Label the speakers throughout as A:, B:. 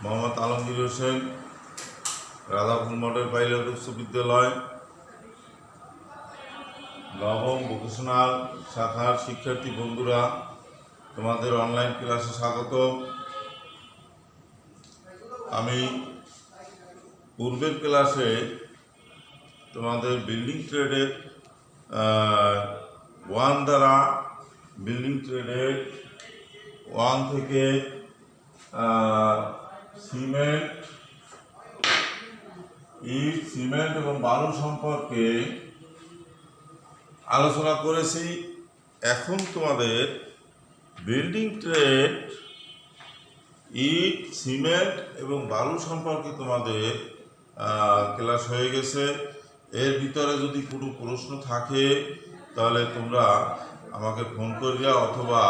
A: Mohammad Alamgir Hossain, Radhapur model pilot উচ্চ বিদ্যালয় নবম ভোকেশনাল শাখার শিক্ষার্থী বন্ধুরা, তোমাদের অনলাইন ক্লাসে স্বাগত। আমি পূর্বের ক্লাসে তোমাদের বিল্ডিং ট্রেডের 1 দ্বারা বিল্ডিং ট্রেডের 1 থেকে সিমেন্ট, ইট, সিমেন্ট এবং বালু সম্পর্কে আলোচনা করেছি। এখন তোমাদের বিল্ডিং ট্রেড, ইট, সিমেন্ট এবং বালু সম্পর্কে তোমাদের ক্লাস হয়ে গেছে। এর ভিতরে যদি কোনো প্রশ্ন থাকে তাহলে তোমরা আমাকে ফোন করিয়া অথবা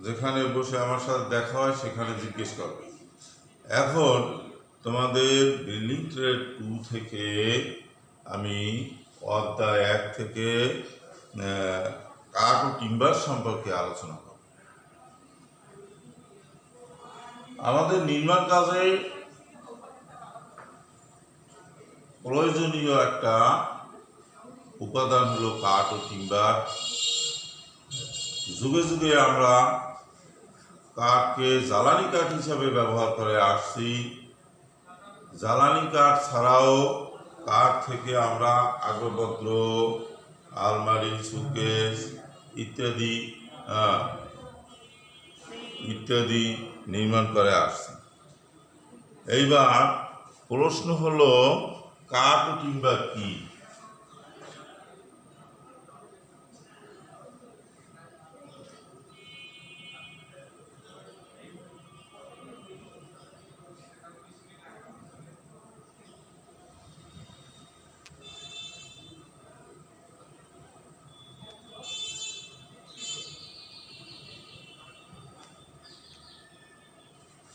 A: যেখানে বসে আমার সাথে দেখা হয় সেখানে জিজ্ঞেস করবে। এখন তোমাদের বিল্ডিং ট্রেড 2 থেকে আমি অধ্যায় 1 থেকে কাঠ ও টিম্বার সম্পর্কে আলোচনা করব। আমাদের নির্মাণ কাজে প্রয়োজনীয় একটা উপাদান হলো কাঠ ও টিম্বার। যুগে যুগে আমরা কাঠকে জ্বালানি কাঠ হিসাবে ব্যবহার করে আসছি। জ্বালানি কাঠ ছাড়াও কাঠ থেকে আমরা আসবাবপত্র, আলমারি, শোকেস ইত্যাদি ইত্যাদি নির্মাণ করে আসছি। এইবার প্রশ্ন হলো, কাঠ ও টিম্বার কি?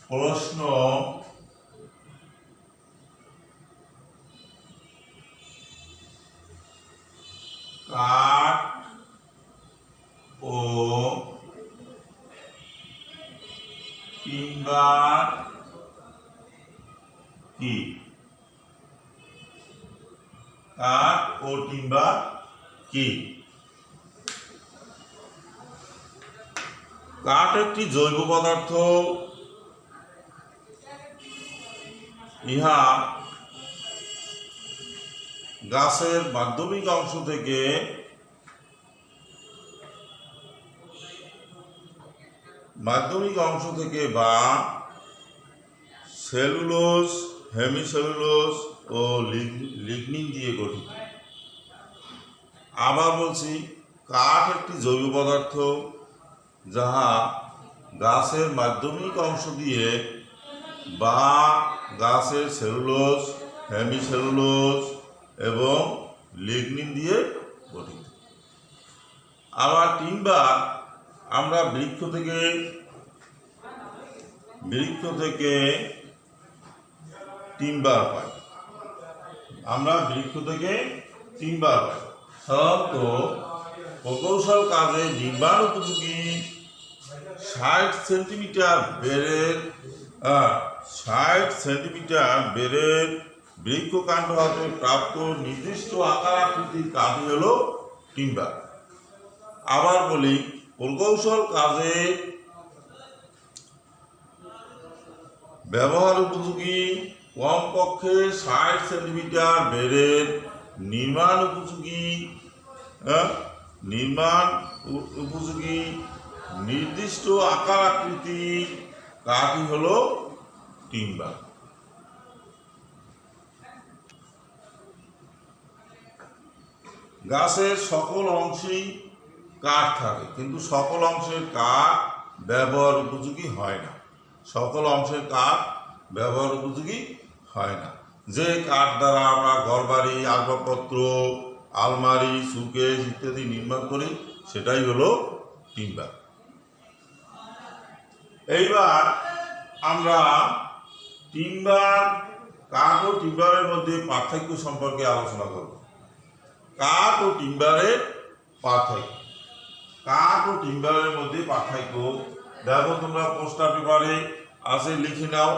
A: প্রশ্ন, কাঠ ও টিম্বার কি? কাঠ ও টিম্বার কি? কাঠ একটি জৈব পদার্থ। ইহা গাছের মাধ্যমিক অংশ থেকে বা সেলুলোজ, হেমিসেলুলোজ ও লিগনিন দিয়ে গঠিত। আবার বলছি, কাঠ একটি জৈব পদার্থ যাহা গাছের মাধ্যমিক অংশ দিয়ে বা গাছের সেলুলোজ, হেমিসেলুলোজ এবং লিগনিন দিয়ে গঠিত। আবার টিম্বার আমরা বৃক্ষ থেকে টিম্বার পাই। সাধারণত প্রকৌশল কাজে নির্মাণ উপযোগী 60 সেন্টিমিটার বেড়ের বৃক্ষকাণ্ড হতে প্রাপ্ত নির্দিষ্ট আকার আকৃতির কাঠই হল টিম্বার। আবার বলি, প্রকৌশল কাজে ব্যবহার উপযোগী কমপক্ষে 60 সেন্টিমিটার বেড়ের নির্মাণ উপযোগী নির্দিষ্ট আকার আকৃতির কাঠই হল টিম্বার। গাছের সকল অংশেই কাঠ থাকে, কিন্তু সকল অংশের কাঠ ব্যবহার উপযোগী হয় না। যে কাঠ দ্বারা আমরা ঘরবাড়ি, আসবাবপত্র, আলমারি, শোকেস ইত্যাদি নির্মাণ করি সেটাই হলো টিম্বার। এইবার আমরা কাঠ ও টিম্বারের মধ্যে পার্থক্য সম্পর্কে আলোচনা করব। কাঠ ও টিম্বারের মধ্যে পার্থক্য দেখো তোমরা পোস্টার পেপারে আছে লিখে নাও।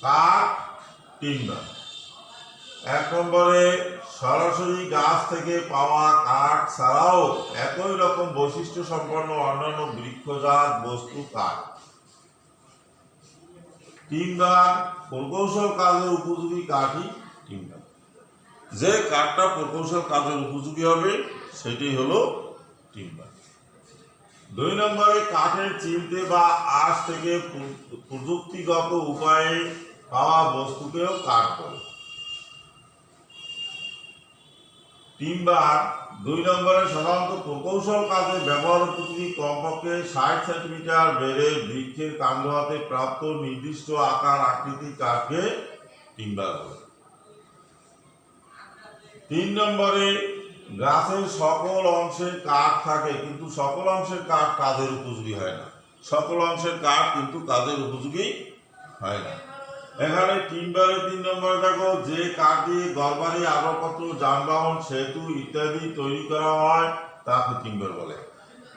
A: কাঠ টিম্বার। 1 নম্বরে সরাসরি গাছ থেকে পাওয়া কাঠ ছাড়াও একই রকম বৈশিষ্ট্য সম্পন্ন অন্যান্য বৃক্ষজাত বস্তু কাঠ। টিম্বার প্রকৌশল কাজের উপযোগী কাঠই টিম্বার। যে কাঠটা প্রকৌশল কাজের উপযোগী হবে সেটি হলো টিম্বার। 2 নম্বরে কাঠের চিমটে বা আঁশ থেকে প্রযুক্তিগত উপায়ে পাওয়া বস্তুকেও কাঠ বলে। টিম্বার 2 নম্বরে সাধারণত প্রকৌশল কাজে ব্যবহার উপযোগী কমপক্ষে 60 সেন্টিমিটার বেড়ে বৃক্ষের কাণ্ড হতে প্রাপ্ত নির্দিষ্ট আকার আকৃতি কাঠকে টিম্বার বলে। 3 নম্বরে গাছের সকল অংশের কাঠ থাকে কিন্তু সকল অংশের কাঠ কাজের উপযোগী হয় না। সকল অংশের কাঠ কিন্তু কাজের উপযোগী হয় না। এখানে টিম্বারে 3 নম্বরে দেখো, যে কাঠ দিয়ে ঘরবাড়ি, আসবাবপত্র, যানবাহন, সেতু ইত্যাদি তৈরি করা হয় তাকে টিম্বার বলে।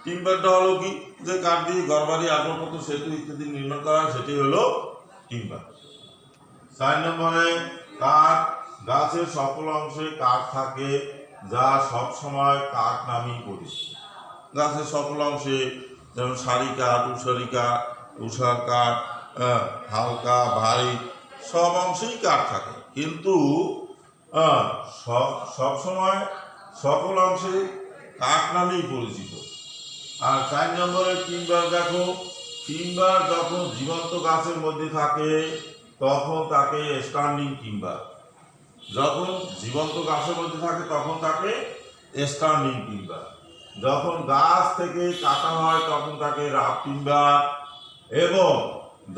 A: টিম্বারটা হলো কি, যে কাঠ দিয়ে ঘরবাড়ি, আসবাবপত্র, সেতু ইত্যাদি নির্মাণ করা হয় সেটি হলো টিম্বার। 4 নম্বরে কাঠ, গাছের সকল অংশে কাঠ থাকে যা সব সময় কাঠ নামেই পরিচিত। গাছের সকল অংশে যেমন সারি কাঠ, উষারি কাঠ, উষার কাঠ, হালকা ভারী সব অংশেই কাঠ থাকে, কিন্তু সব সময় সকল অংশে কাঠ নামেই পরিচিত। আর 4 নম্বরে টিম্বার দেখো, টিম্বার যখন জীবন্ত গাছের মধ্যে থাকে তখন তাকে স্ট্যান্ডিং টিম্বার। যখন জীবন্ত গাছের মধ্যে থাকে তখন তাকে স্ট্যান্ডিং টিম্বার। যখন গাছ থেকে কাটা হয় তখন তাকে রাফ টিম্বার, এবং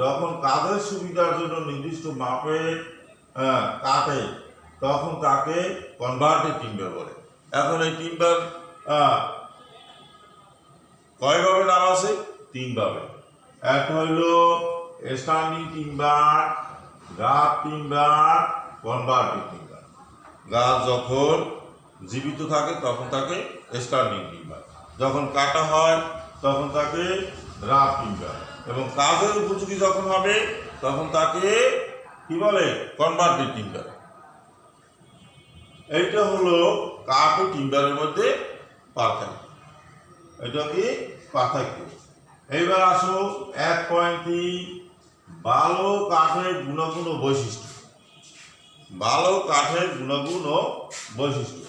A: যখন কাজের সুবিধার জন্য নির্দিষ্ট মাপে কাটে তখন তাকে কনভার্টেড টিম্বার বলে। এখন এই টিম্বার কয়ভাবে নাম আছে? 3 ভাবে। একটা হইল standing timber, rough timber, converted timber. গাছ যখন জীবিত থাকে তখন তাকে স্ট্যান্ডিং টিম্বার, যখন কাটা হয় তখন তাকে রাফ টিম্বার, এবং কাজের উপযোগী যখন হবে তখন তাকে কি বলে? Converted timber. এইটা হলো কাঠ ও টিম্বারের মধ্যে পার্থক্য। এটা কি পার্থক্য? এইবার আসো 1.3 ভালো কাঠের গুণাগুণ ও বৈশিষ্ট্য। ভালো কাঠের গুণাগুণ ও বৈশিষ্ট্য।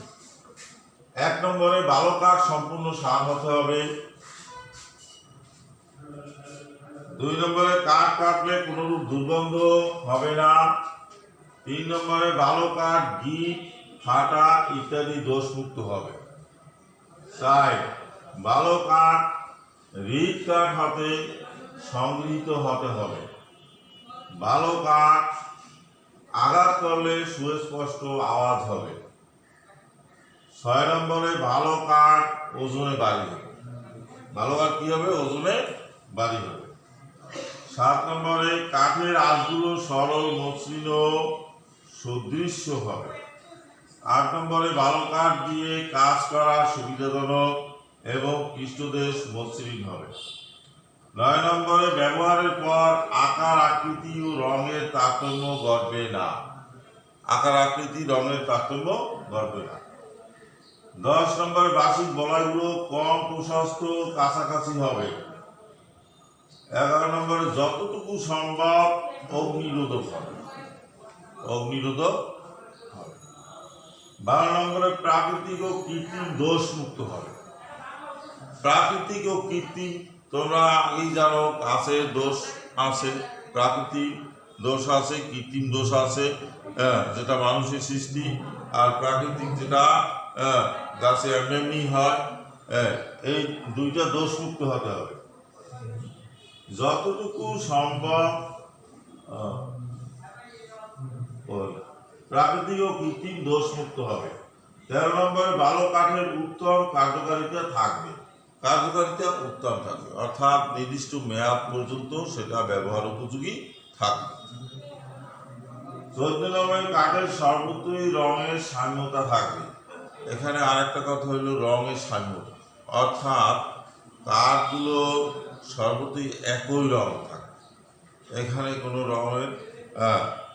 A: 1 নম্বরে ভালো কাঠ সম্পূর্ণ সার হতে হবে। 2 নম্বরে কাঠ কাটলে কোনরূপ দুর্গন্ধ হবে না। 3 নম্বরে ভালো কাঠ গিট, ফাটা ইত্যাদি দোষমুক্ত হবে। 4 ভালো কাঠ রিড কাঠ হাতে সংগৃহীত হতে হবে। ভালো কাঠ আঘাত করলে সুস্পষ্ট আওয়াজ হবে। 6 নম্বরে ভালো কাঠ ওজনে ভারী হবে। ভালো কাঠ কি হবে? ওজনে ভারী হবে। 7 নম্বরে কাঠের আঁশগুলো সরল, মসৃণ ও সুদৃশ্য হবে। 8 নম্বরে ভালো কাঠ দিয়ে কাজ করা সুবিধাজনক এবং পৃষ্ঠদেশ মসৃণ হবে। 9 নম্বরে ব্যবহারের পর আকার, আকৃতি ও রঙের তারতম্য ঘটবে না। আকার, আকৃতি, রঙের তারতম্য ঘটবে না। 10 নম্বরে বার্ষিক বলয়গুলো কম প্রশস্ত, কাছাকাছি হবে। 11 নম্বরে যতটুকু সম্ভব অগ্নিরোধক হবে। অগ্নিরোধক হবে। 12 নম্বরে প্রাকৃতিক ও কৃত্রিম দোষ মুক্ত হবে। প্রাকৃতিক ও কৃত্রিম তোমরা আগেই জানো, গাছের দোষ আছে, প্রাকৃতিক দোষ আছে, কৃত্রিম দোষ আছে, যেটা মানুষের সৃষ্টি, আর প্রাকৃতিক যেটা গাছে এমনি হয়। এই দুইটা দোষ মুক্ত হতে হবে। যতটুকু সম্ভব প্রাকৃতিক ও কৃত্রিম দোষ মুক্ত হবে। 13 নম্বরে ভালো কাঠের উত্তম কার্যকারিতা থাকবে। কার্যকারিতা উত্তম থাকবে, অর্থাৎ নির্দিষ্ট মেয়াদ পর্যন্ত সেটা ব্যবহার উপযোগী থাকবে। 14 নম্বরে কাঠের সর্বত্রই রঙের সাম্যতা থাকবে। এখানে আরেকটা কথা হলো রঙের সাম্যতা, অর্থাৎ কাঠগুলো সর্বত্রই একই রং থাকবে। এখানে কোনো রকমের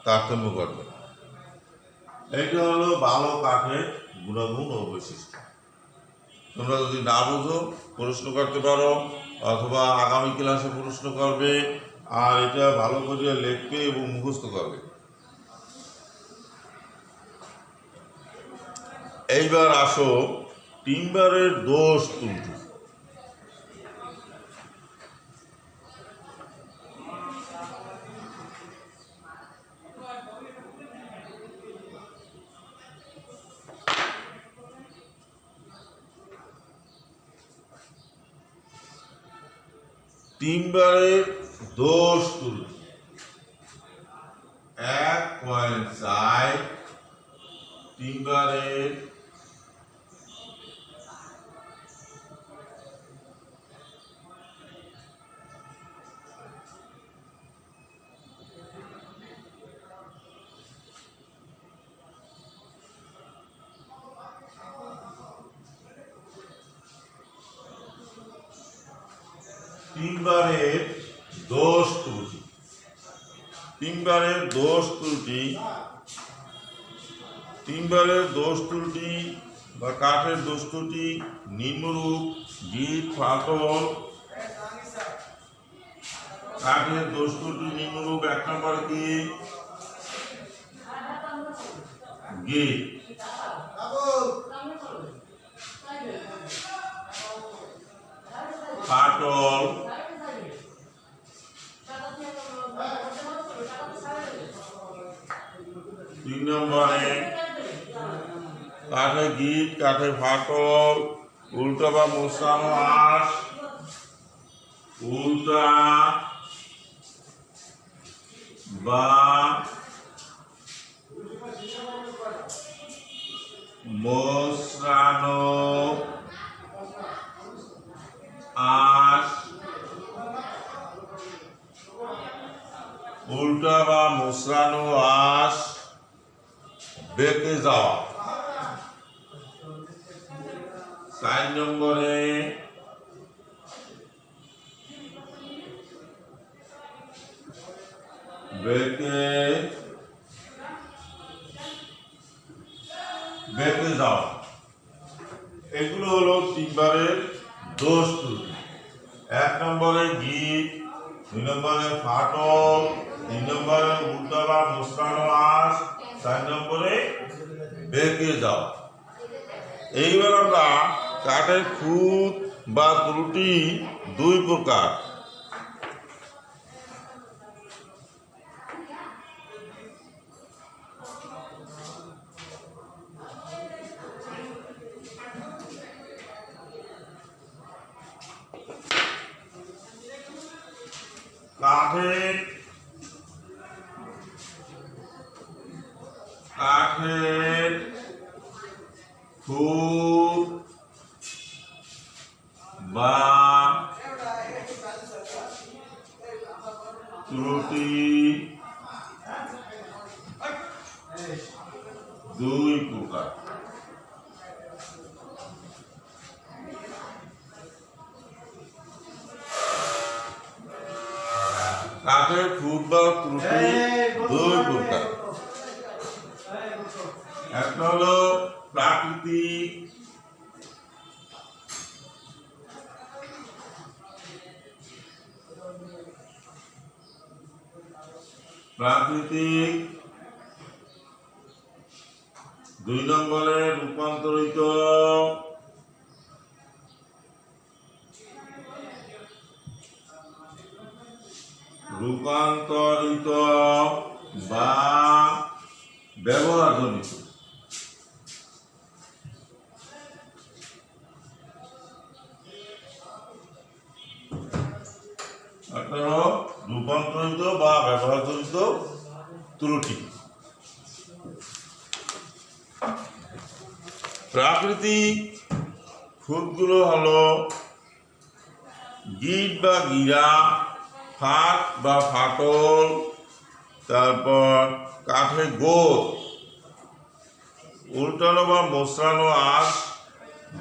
A: তারতম্য করবে না। এটা হলো ভালো কাঠের গুণাগুণ ও বৈশিষ্ট্য। তোমরা যদি না বুঝো প্রশ্ন করতে পারো, অথবা আগামী ক্লাসে প্রশ্ন করবে, আর এটা ভালো করে লিখবে এবং মুখস্থ করবে। এইবার আসো টিম্বারের দোষ ত্রুটি। টিম্বারের দোষ ত্রুটি 1.4 টিম্বারের টিম্বারের দোষ ত্রুটি। টিম্বারের দোষ ত্রুটি, টিম্বারের দোষ ত্রুটি বা কাঠের দোষ ত্রুটি নিম্নরূপ: গিট, ফাটল। কাঠের দোষ ত্রুটি নিম্নরূপ: 1 নম্বরে কি? গিট, ফাটল, 3 নম্বরে কাঠে গিট, কাঠে ফাটল, উল্টা বা মোচড়ানো আঁশ, উল্টা বা মোচড়ানো আঁশ, উল্টা বা মোচড়ানো আঁশ বেঁকে যাওয়া। 4 নম্বরে বেঁকে যাওয়া। এগুলো হলো টিম্বারের দোষ ত্রুটি। 1 নম্বরে গিট, 2 নম্বরে ফাটল, 3 নম্বরে উল্টা বা মোচড়ানো আঁশ, 4 নম্বরে বেঁকে যাওয়া। এইবার আমরা কাঠের খুঁত বা ত্রুটি 2 প্রকার। কাঠের খুঁত বা ত্রুটি 2 প্রকার। কাঠের খুঁত বা ত্রুটি 2 প্রকার। একটা হলো প্রাকৃতিক, প্রাকৃতিক। 2 নম্বরে রূপান্তরিত, রূপান্তরিত বা ব্যবহারজনিত। রূপান্তরিত বা ব্যবহারজনিত ত্রুটি। প্রাকৃতিক খুঁতগুলো হলো গিট বা গিরা, ফাট বা ফাটল, তারপর কাঠের গোল, উল্টানো বা মোচড়ানো আঁশ,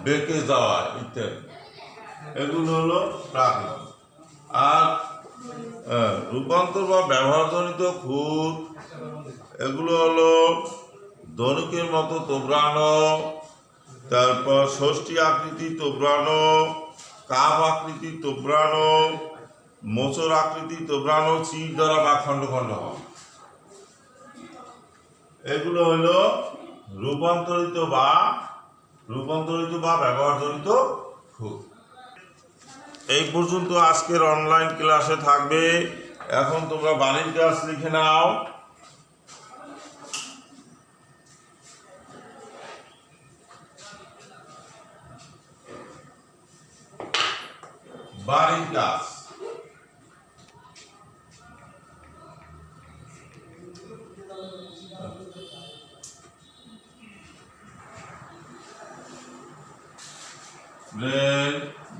A: বেঁকে যাওয়া ইত্যাদি। এগুলো হলো প্রাকৃতিক। আর রূপান্তর বা ব্যবহারজনিত খুঁত, এগুলো হলো ধনুকের মতো তোবড়ানো, তারপর ষষ্ঠী আকৃতি তোবড়ানো, কাপ আকৃতি তোবড়ানো, মোচর আকৃতি তোবড়ানো, চির দ্বারা বা খণ্ড খণ্ড হওয়া, এগুলো হলো রূপান্তরিত বা ব্যবহারজনিত খুঁত। এই পর্যন্ত আজকের অনলাইন ক্লাসে থাকবে। এখন তোমরা বাড়ির কাজ লিখে নাও। বাড়ির কাজ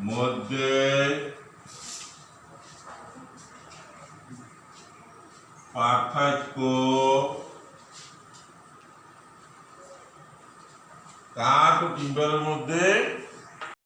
A: মধ্যে পার্থক্য, কাঠ ও টিম্বারের মধ্যে